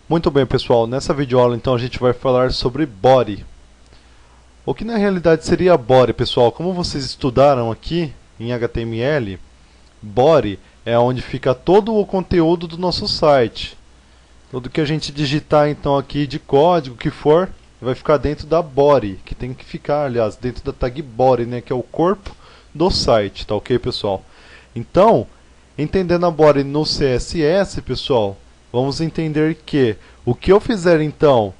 Muito bem, pessoal. Nessa videoaula, então, a gente vai falar sobre body. O que na realidade seria body, pessoal? Como vocês estudaram aqui em HTML, body é onde fica todo o conteúdo do nosso site. Tudo que a gente digitar, então, aqui de código, que for, vai ficar dentro da body, que tem que ficar, aliás, dentro da tag body, né, que é o corpo do site, tá ok, pessoal? Então, entendendo a body no CSS, pessoal, vamos entender que o que eu fizer então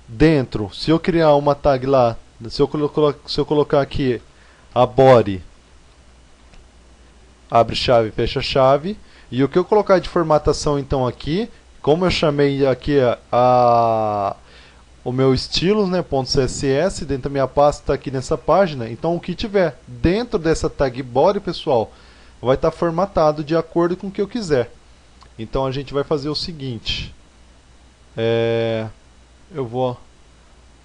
dentro, se eu criar uma tag lá, se eu colocar aqui a body, abre chave, fecha chave, e o que eu colocar de formatação então aqui, como eu chamei aqui o meu estilos, né, .css, dentro da minha pasta aqui nessa página, então o que tiver dentro dessa tag body, pessoal, vai estar formatado de acordo com o que eu quiser. Então a gente vai fazer o seguinte, eu vou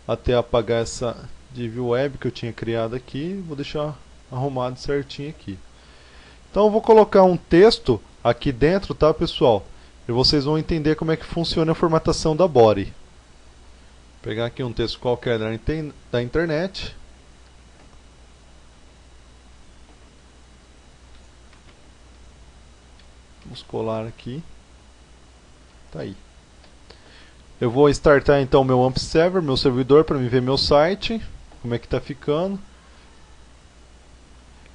até apagar essa div web que eu tinha criado aqui, vou deixar arrumado certinho aqui. Então eu vou colocar um texto aqui dentro, tá, pessoal? E vocês vão entender como é que funciona a formatação da body. Vou pegar aqui um texto qualquer da internet. Vamos colar aqui. Tá aí. Eu vou startar então meu AMP server, meu servidor, para me ver meu site, como é que está ficando.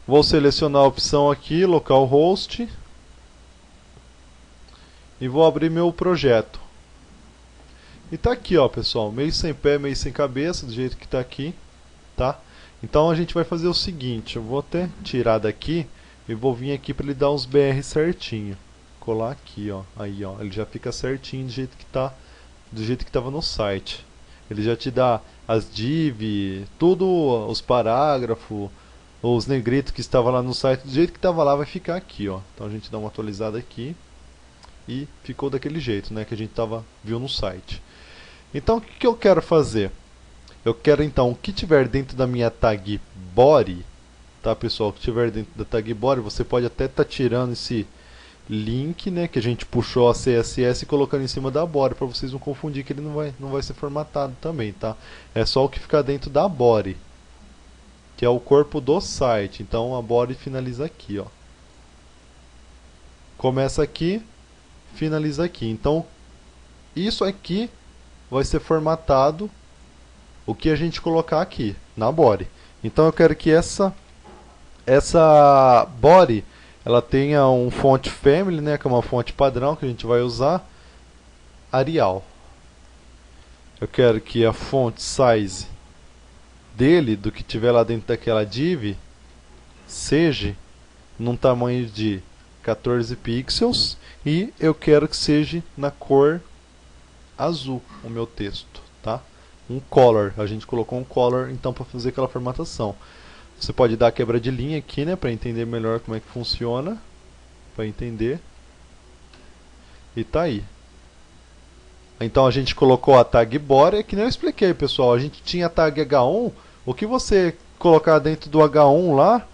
Vou selecionar a opção aqui, localhost, e vou abrir meu projeto. E tá aqui, ó, pessoal, meio sem pé, meio sem cabeça, do jeito que está aqui, tá? Então a gente vai fazer o seguinte, eu vou até tirar daqui e vou vir aqui para ele dar uns BR certinho. Colar aqui, ó, aí, ó, ele já fica certinho do jeito que tá, do jeito que estava no site. Ele já te dá as div, tudo, os parágrafos, os negritos que estava lá no site, do jeito que estava lá vai ficar aqui, ó. Então a gente dá uma atualizada aqui e ficou daquele jeito, né, que a gente viu no site. Então o que eu quero fazer? Eu quero então o que tiver dentro da minha tag body, tá, pessoal? O que tiver dentro da tag body, você pode até estar tirando esse link, né, que a gente puxou a CSS e colocando em cima da body, para vocês não confundir que ele não vai ser formatado também, tá? É só o que ficar dentro da body, que é o corpo do site. Então a body finaliza aqui, ó. Começa aqui, finaliza aqui. Então isso aqui vai ser formatado o que a gente colocar aqui na body. Então eu quero que essa body ela tenha um font family, né, que é uma fonte padrão que a gente vai usar, Arial. Eu quero que a font size dele, do que tiver lá dentro daquela div, seja num tamanho de 14 pixels e eu quero que seja na cor azul o meu texto, tá? Um color, a gente colocou um color então para fazer aquela formatação. Você pode dar a quebra de linha aqui, né, para entender melhor como é que funciona, para entender. E tá aí. Então a gente colocou a tag body, que nem eu expliquei, pessoal. A gente tinha a tag H1, o que você colocar dentro do H1 lá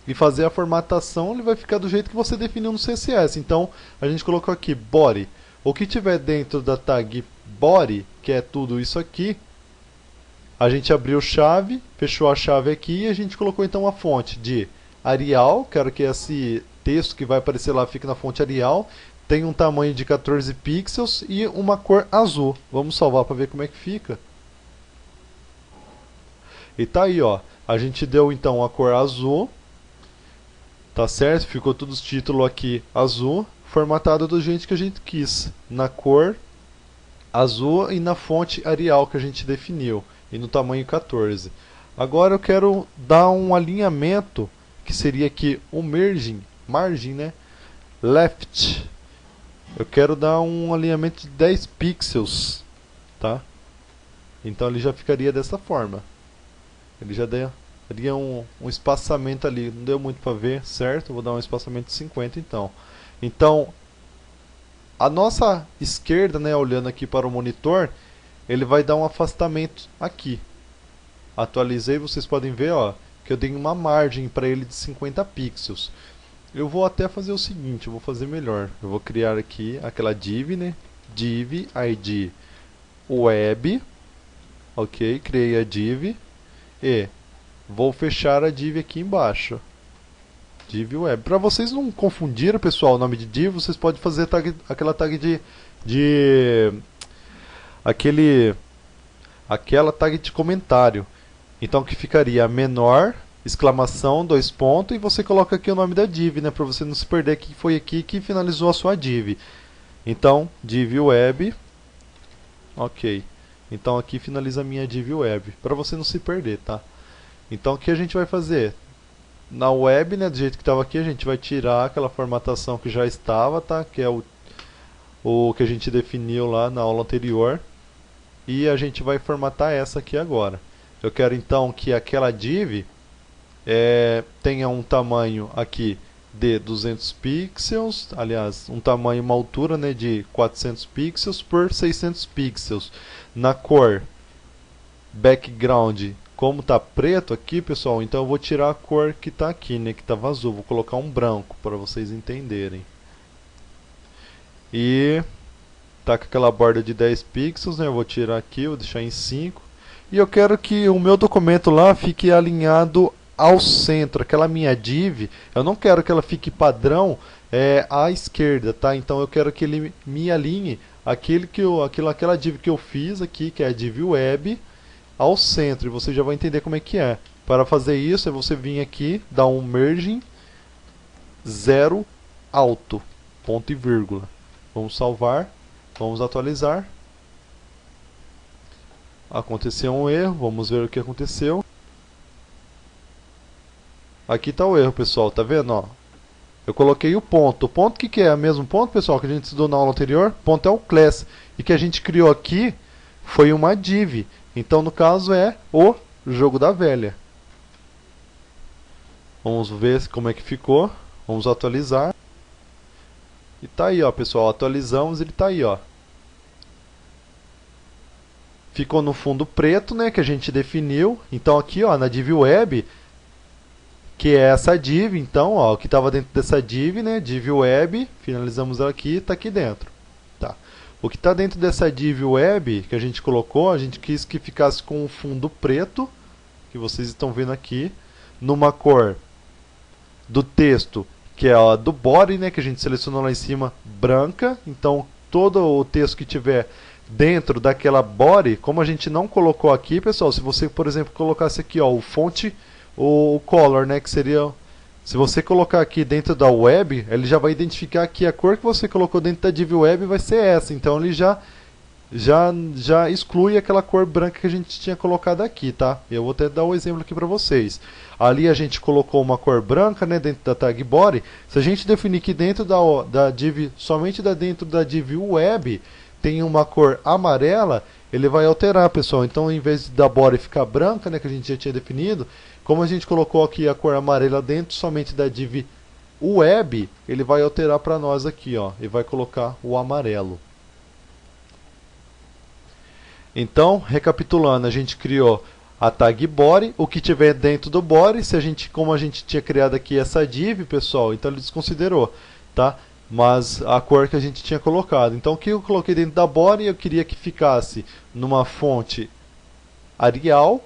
e fazer a formatação, ele vai ficar do jeito que você definiu no CSS. Então a gente colocou aqui body. O que tiver dentro da tag body, que é tudo isso aqui, a gente abriu chave, fechou a chave aqui e a gente colocou então a fonte de Arial. Quero que esse texto que vai aparecer lá fique na fonte Arial. Tem um tamanho de 14 pixels e uma cor azul. Vamos salvar para ver como é que fica. E tá aí, ó. A gente deu então a cor azul. Tá certo? Ficou todos os títulos aqui azul, formatado do jeito que a gente quis, na cor azul e na fonte Arial que a gente definiu, e no tamanho 14. Agora eu quero dar um alinhamento, que seria aqui o margem, né? Left. Eu quero dar um alinhamento de 10 pixels, tá? Então ele já ficaria dessa forma. Ele já daria um espaçamento ali, não deu muito para ver, certo? Vou dar um espaçamento de 50 então. Então, a nossa esquerda, né, olhando aqui para o monitor, ele vai dar um afastamento aqui. Atualizei, vocês podem ver, ó, que eu dei uma margem para ele de 50 pixels. Eu vou até fazer o seguinte, eu vou fazer melhor. Eu vou criar aqui aquela div, né, div id web, ok, criei a div e vou fechar a div aqui embaixo, div web. Para vocês não confundirem, pessoal, o nome de div, vocês podem fazer aquela tag aquela tag de comentário. Então que ficaria menor, exclamação, dois pontos, e você coloca aqui o nome da div, né, para você não se perder que foi aqui que finalizou a sua div. Então, div web, ok. Então aqui finaliza a minha div web, para você não se perder, tá? Então o que a gente vai fazer? Na web, né, do jeito que estava aqui, a gente vai tirar aquela formatação que já estava, tá? Que é o que a gente definiu lá na aula anterior. E a gente vai formatar essa aqui agora. Eu quero então que aquela div tenha um tamanho aqui de 200 pixels, aliás, um tamanho, uma altura, né, de 400 pixels por 600 pixels. Na cor background, como está preto aqui, pessoal, então eu vou tirar a cor que está aqui, né, que estava azul. Vou colocar um branco para vocês entenderem. E tá com aquela borda de 10 pixels, né, eu vou tirar aqui, vou deixar em 5. E eu quero que o meu documento lá fique alinhado ao centro. Aquela minha div, eu não quero que ela fique padrão à esquerda, tá? Então eu quero que ele me alinhe aquela div que eu fiz aqui, que é a div web, ao centro. E você já vai entender como é que é. Para fazer isso, é você vir aqui, dar um merging 0 alto, ponto e vírgula. Vamos salvar, vamos atualizar. Aconteceu um erro, vamos ver o que aconteceu. Aqui está o erro, pessoal, tá vendo? Ó, eu coloquei o ponto. O ponto que é o mesmo ponto, pessoal, que a gente estudou na aula anterior? Ponto é o class. E que a gente criou aqui foi uma div. Então, no caso, é o jogo da velha. Vamos ver como é que ficou. Vamos atualizar. E tá aí, ó, pessoal. Atualizamos, ele tá aí, ó. Ficou no fundo preto, né, que a gente definiu. Então aqui, ó, na div web, que é essa div, então, ó, o que estava dentro dessa div, né, div web, finalizamos ela aqui, está aqui dentro. Tá. O que está dentro dessa div web que a gente colocou, a gente quis que ficasse com um fundo preto, que vocês estão vendo aqui, numa cor do texto, que é a do body, né, que a gente selecionou lá em cima, branca. Então todo o texto que tiver dentro daquela body, como a gente não colocou aqui, pessoal, se você, por exemplo, colocasse aqui, ó, o fonte, o color, né, que seria, se você colocar aqui dentro da web, ele já vai identificar que a cor que você colocou dentro da div web vai ser essa. Então ele já exclui aquela cor branca que a gente tinha colocado aqui, tá? Eu vou até dar um exemplo aqui para vocês. Ali a gente colocou uma cor branca, né, dentro da tag body. Se a gente definir que dentro da div, somente dentro da div web tem uma cor amarela, ele vai alterar, pessoal. Então, em vez da body ficar branca, né, que a gente já tinha definido, como a gente colocou aqui a cor amarela dentro somente da div web, ele vai alterar para nós aqui, ó, e vai colocar o amarelo. Então, recapitulando, a gente criou a tag body, o que tiver dentro do body, como a gente tinha criado aqui essa div, pessoal, então ele desconsiderou, tá? Mas a cor que a gente tinha colocado. Então o que eu coloquei dentro da body, eu queria que ficasse numa fonte Arial,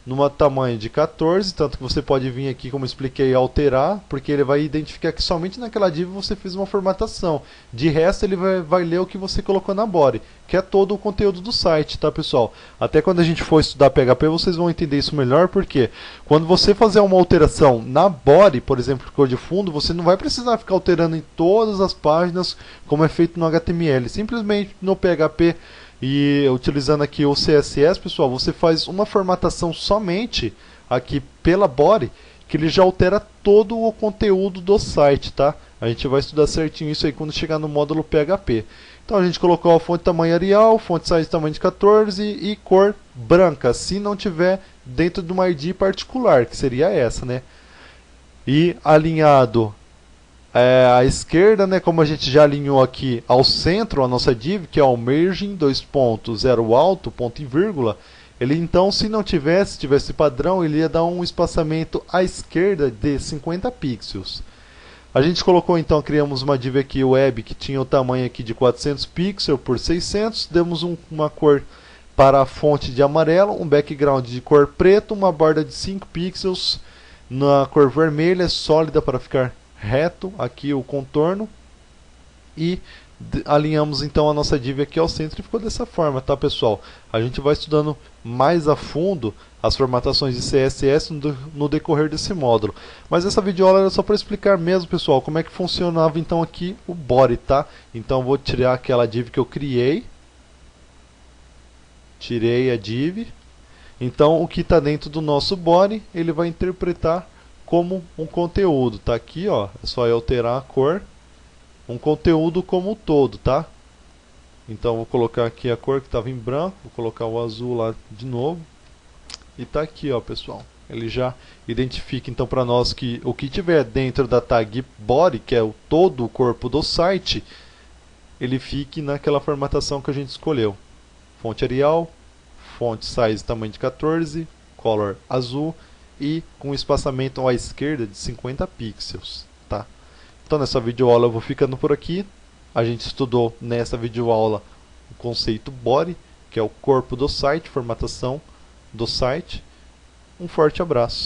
numa tamanho de 14, tanto que você pode vir aqui, como expliquei, alterar, porque ele vai identificar que somente naquela div você fez uma formatação. De resto, ele vai ler o que você colocou na body, que é todo o conteúdo do site, tá, pessoal? Até quando a gente for estudar PHP, vocês vão entender isso melhor, porque quando você fazer uma alteração na body, por exemplo, cor de fundo, você não vai precisar ficar alterando em todas as páginas, como é feito no HTML. Simplesmente no PHP, e utilizando aqui o CSS, pessoal, você faz uma formatação somente aqui pela body, que ele já altera todo o conteúdo do site, tá? A gente vai estudar certinho isso aí quando chegar no módulo PHP. Então a gente colocou a fonte tamanho Arial, fonte size tamanho de 14 e cor branca, se não tiver dentro de uma ID particular, que seria essa, né? E alinhado à esquerda, né, como a gente já alinhou aqui ao centro a nossa div, que é o merging, dois pontos, zero alto, ponto e vírgula, ele então, se não tivesse padrão, ele ia dar um espaçamento à esquerda de 50 pixels. A gente colocou então, criamos uma div aqui web que tinha o tamanho aqui de 400 pixels por 600, demos uma cor para a fonte de amarelo, um background de cor preto, uma borda de 5 pixels na cor vermelha, sólida para ficar reto aqui o contorno, e alinhamos então a nossa div aqui ao centro e ficou dessa forma, tá pessoal? A gente vai estudando mais a fundo as formatações de CSS no decorrer desse módulo. Mas essa videoaula era só para explicar mesmo, pessoal, como é que funcionava então aqui o body, tá? Então vou tirar aquela div que eu criei. Tirei a div. Então o que está dentro do nosso body, ele vai interpretar como um conteúdo, tá aqui, ó, é só eu alterar a cor. Um conteúdo como um todo, tá? Então vou colocar aqui a cor que estava em branco, vou colocar o azul lá de novo. E tá aqui, ó, pessoal. Ele já identifica então para nós que o que tiver dentro da tag body, que é todo o corpo do site, ele fique naquela formatação que a gente escolheu. Fonte Arial, font size tamanho de 14, color azul e com espaçamento à esquerda de 50 pixels, tá? Então nessa videoaula eu vou ficando por aqui. A gente estudou nessa videoaula o conceito body, que é o corpo do site, formatação do site. Um forte abraço.